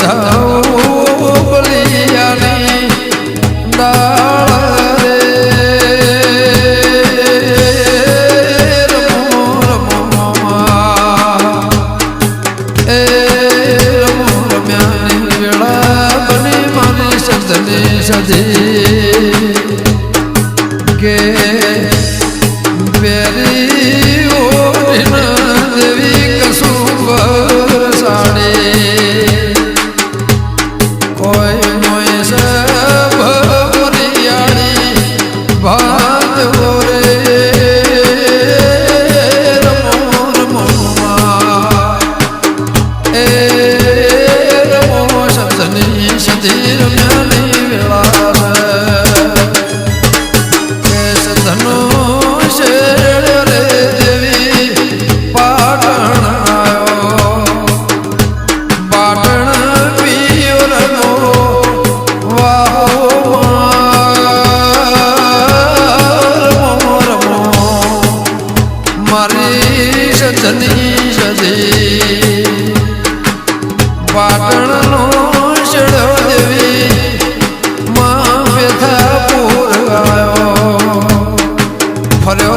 જાઉં બલિયાની ડાળ રે રમો રમો એ રમો રમ્યાની વેળા બની માની શબ્દની સધી કે વેરી દેવી કસુંબર સાડે કોઈ મોય સભરિયાળી ભાત રે રમો રમો એ રમો શબ્દની સતી રમ્યાની વેળા કે સધનો સજની સજી પાટણનો શેડો દેવી માં વ્યથા પૂર આવ્યો ફર્યો